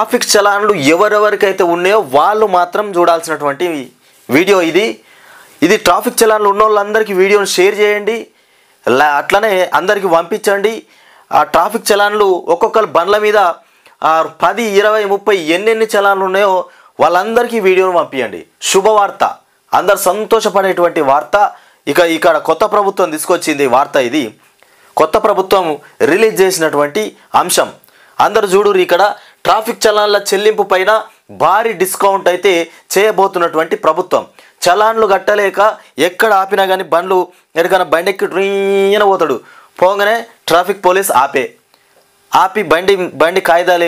Traffic చలాన్లు ఎవరెవరికైతే ఉన్నాయో వాళ్ళు మాత్రం చూడాల్సినటువంటి వీడియో ఇది ట్రాఫిక్ చలాన్లు ఉన్న వాళ్ళందరికీ వీడియోని షేర్ చేయండి, అట్లనే అందరికీ పంపించండి. ఆ ట్రాఫిక్ చలాన్లు ఒక్కొక్కరు బండ్ల మీద 10, 20, 30 ఎన్నెన్ని చలాన్లు ఉన్నాయో వాళ్ళందరికీ వీడియోను పంపించండి. శుభవార్త, అందరు సంతోషపడేటువంటి వార్త. ఇక్కడ కొత్త ప్రభుత్వం తీసుకొచ్చింది వార్త. ఇది కొత్త ప్రభుత్వం రిలీజ్ చేసినటువంటి అంశం. అందరు చూడురు, ఇక్కడ ట్రాఫిక్ చలాన్ల చెల్లింపు పైన భారీ డిస్కౌంట్ అయితే చేయబోతున్నటువంటి ప్రభుత్వం. చలాన్లు కట్టలేక ఎక్కడ ఆపినా కానీ ఎక్కడికైనా బండి ఎక్కి డ్రీన పోతాడు, పోగానే ట్రాఫిక్ పోలీస్ ఆపి బండి కాయిదాలు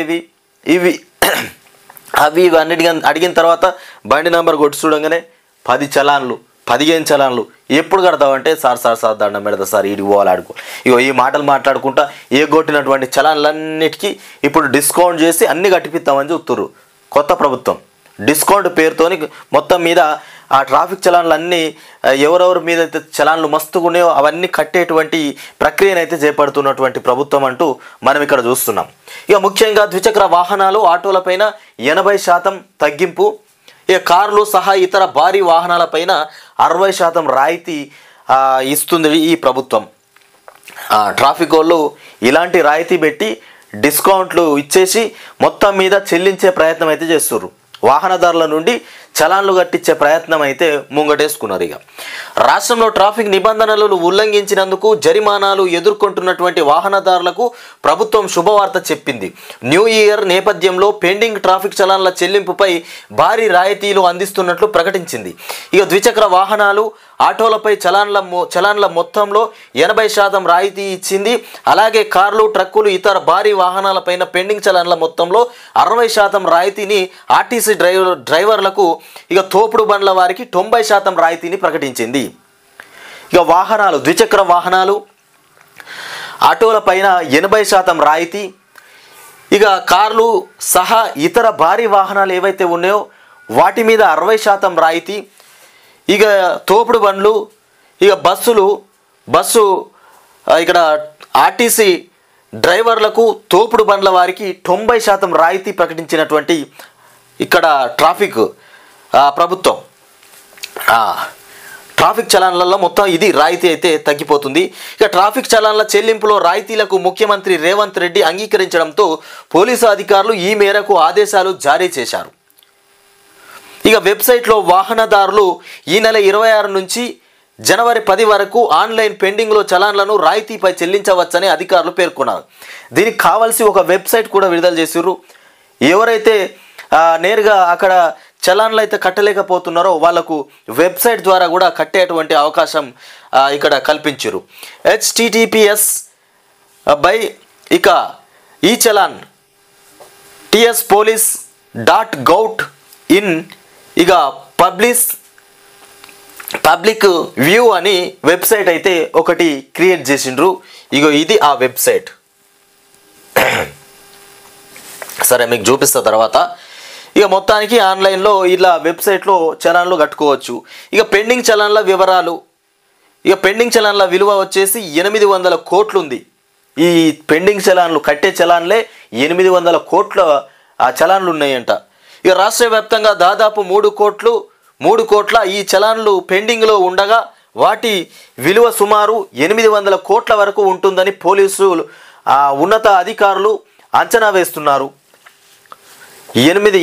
ఇవి అవి అన్నిటికీ అడిగిన తర్వాత బండి నెంబర్ కొట్టి చూడంగానే 10 చలాన్లు 15 చలాన్లు. ఎప్పుడు కడతావంటే సార్ దండం పెడతా సార్, ఈడికి పోవాలి ఆడుకో. ఈ మాటలు మాట్లాడుకుంటా కొట్టినటువంటి చలాన్లన్నిటికీ ఇప్పుడు డిస్కౌంట్ చేసి అన్ని కట్టిపిస్తామని చెప్తుర్రు కొత్త ప్రభుత్వం. డిస్కౌంట్ పేరుతోని మొత్తం మీద ఆ ట్రాఫిక్ చలాన్లు అన్నీ ఎవరెవరి మీద అయితే చలాన్లు మస్తుగున్నాయో అవన్నీ కట్టేటువంటి ప్రక్రియనైతే చేపడుతున్నటువంటి ప్రభుత్వం అంటూ మనం ఇక్కడ చూస్తున్నాం. ముఖ్యంగా ద్విచక్ర వాహనాలు, ఆటోలపైన 80% తగ్గింపు, కార్లు సహా ఇతర భారీ వాహనాలపైన 60% రాయితీ ఇస్తుంది ఈ ప్రభుత్వం. ట్రాఫిక్ వాళ్ళు ఇలాంటి రాయితీ పెట్టి డిస్కౌంట్లు ఇచ్చేసి మొత్తం మీద చెల్లించే ప్రయత్నం అయితే చేస్తున్నారు. వాహనదారుల నుండి చలాన్లు కట్టించే ప్రయత్నం అయితే ముంగటేసుకున్నారు. రాష్ట్రంలో ట్రాఫిక్ నిబంధనలను ఉల్లంఘించినందుకు జరిమానాలు ఎదుర్కొంటున్నటువంటి వాహనదారులకు ప్రభుత్వం శుభవార్త చెప్పింది. న్యూ ఇయర్ నేపథ్యంలో పెండింగ్ ట్రాఫిక్ చలాన్ల చెల్లింపుపై భారీ రాయితీలు అందిస్తున్నట్లు ప్రకటించింది. ద్విచక్ర వాహనాలు, ఆటోలపై చలాన్ల మొత్తంలో 80% రాయితీ ఇచ్చింది. అలాగే కార్లు, ట్రక్కులు, ఇతర భారీ వాహనాలపైన పెండింగ్ చలాన్ల మొత్తంలో 60% రాయితీని ఆర్టీసీ డ్రైవర్లకు, తోపుడు బండ్ల వారికి 90% రాయితీని ప్రకటించింది. వాహనాలు, ద్విచక్ర వాహనాలు, ఆటోలపైన 80% రాయితీ, కార్లు సహా ఇతర భారీ వాహనాలు ఏవైతే ఉన్నాయో వాటి మీద 60% రాయితీ. తోపుడు బండ్లు, బస్సు ఇక్కడ ఆర్టీసీ డ్రైవర్లకు, తోపుడు బండ్ల వారికి 90% రాయితీ ప్రకటించినటువంటి ఇక్కడ ట్రాఫిక్ ప్రభుత్వం. ట్రాఫిక్ చలాన్లలో మొత్తం ఇది రాయితీ అయితే తగ్గిపోతుంది. ట్రాఫిక్ చలాన్ల చెల్లింపులో రాయితీలకు ముఖ్యమంత్రి రేవంత్ రెడ్డి అంగీకరించడంతో పోలీసు అధికారులు ఈ మేరకు ఆదేశాలు జారీ చేశారు. వెబ్సైట్లో వాహనదారులు ఈ నెల 26 నుంచి జనవరి 10 వరకు ఆన్లైన్ పెండింగ్లో చలాన్లను రాయితీపై చెల్లించవచ్చని అధికారులు పేర్కొన్నారు. దీనికి కావాల్సి ఒక వెబ్సైట్ కూడా విడుదల చేసిర్రు. ఎవరైతే నేరుగా అక్కడ చలాన్లు అయితే కట్టలేకపోతున్నారో వాళ్లకు వెబ్సైట్ ద్వారా కూడా కట్టేటువంటి అవకాశం ఇక్కడ కల్పించారు. https://e-challan tspolice.gov.in పబ్లిక్ వ్యూ అని వెబ్సైట్ అయితే ఒకటి క్రియేట్ చేసిండ్రు. ఇది ఆ వెబ్సైట్. సరే, మీకు చూపిస్తా తర్వాత. మొత్తానికి ఆన్లైన్లో ఇలా వెబ్సైట్లో చలాన్లు కట్టుకోవచ్చు. పెండింగ్ చలాన్ల వివరాలు. పెండింగ్ చలాన్ల విలువ వచ్చేసి 800 కోట్లు ఉంది. ఈ పెండింగ్ చలాన్లు కట్టే చలాన్లే 800 కోట్ల చలాన్లు ఉన్నాయంట. రాష్ట్ర వ్యాప్తంగా దాదాపు 3 కోట్ల ఈ చలాన్లు పెండింగ్లో ఉండగా వాటి విలువ సుమారు 800 కోట్ల వరకు ఉంటుందని పోలీసులు ఉన్నత అధికారులు అంచనా వేస్తున్నారు. 80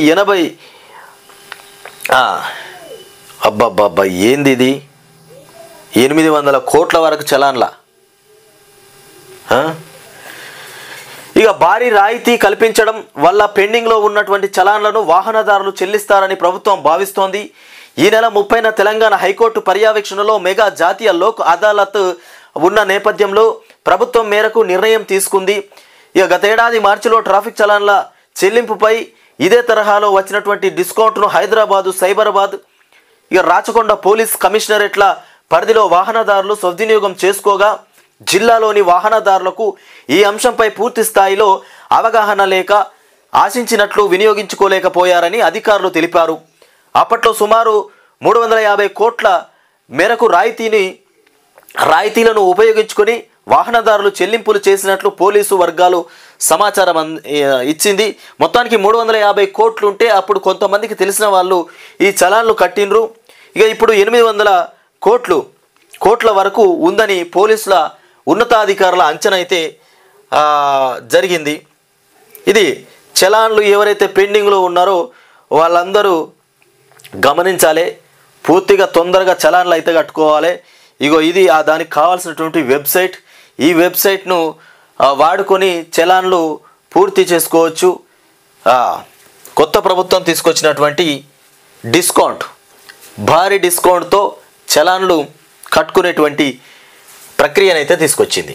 అబ్బబ్బబ్బా, ఏంది ఇది? 800 కోట్ల వరకు చలాన్ల. భారీ రాయితీ కల్పించడం వల్ల పెండింగ్లో ఉన్నటువంటి చలాన్లను వాహనదారులు చెల్లిస్తారని ప్రభుత్వం భావిస్తోంది. ఈ నెల 30న తెలంగాణ హైకోర్టు పర్యవేక్షణలో మెగా జాతీయ లోక్ అదాలత్ ఉన్న నేపథ్యంలో ప్రభుత్వం మేరకు నిర్ణయం తీసుకుంది. గతేడాది మార్చిలో ట్రాఫిక్ చలాన్ల చెల్లింపుపై ఇదే తరహాలో వచ్చినటువంటి డిస్కౌంట్ను హైదరాబాదు, సైబరాబాద్, రాచకొండ పోలీస్ కమిషనరేట్ల పరిధిలో వాహనదారులు సద్వినియోగం చేసుకోగా జిల్లాలోని వాహనదారులకు ఈ అంశంపై పూర్తి స్థాయిలో అవగాహన లేక ఆశించినట్లు వినియోగించుకోలేకపోయారని అధికారులు తెలిపారు. అప్పట్లో సుమారు 350 కోట్ల మేరకు రాయితీలను ఉపయోగించుకొని వాహనదారులు చెల్లింపులు చేసినట్లు పోలీసు వర్గాలు సమాచారం ఇచ్చింది. మొత్తానికి 350 కోట్లు ఉంటే అప్పుడు కొంతమందికి తెలిసిన వాళ్ళు ఈ చలాన్లు కట్టినరు. ఇక ఇప్పుడు 800 కోట్ల వరకు ఉందని పోలీసుల ఉన్నతాధికారుల అంచనా అయితే జరిగింది. ఇది చలాన్లు ఎవరైతే పెండింగ్లో ఉన్నారో వాళ్ళందరూ గమనించాలి. పూర్తిగా తొందరగా చలాన్లు అయితే కట్టుకోవాలి. ఇగో ఇది దానికి కావాల్సినటువంటి వెబ్సైట్. ఈ వెబ్సైట్ను వాడుకొని చలాన్లు పూర్తి చేసుకోవచ్చు. కొత్త ప్రభుత్వం తీసుకొచ్చినటువంటి భారీ డిస్కౌంట్తో చలాన్లు కట్టుకునేటువంటి ప్రక్రియనైతే తీసుకొచ్చింది.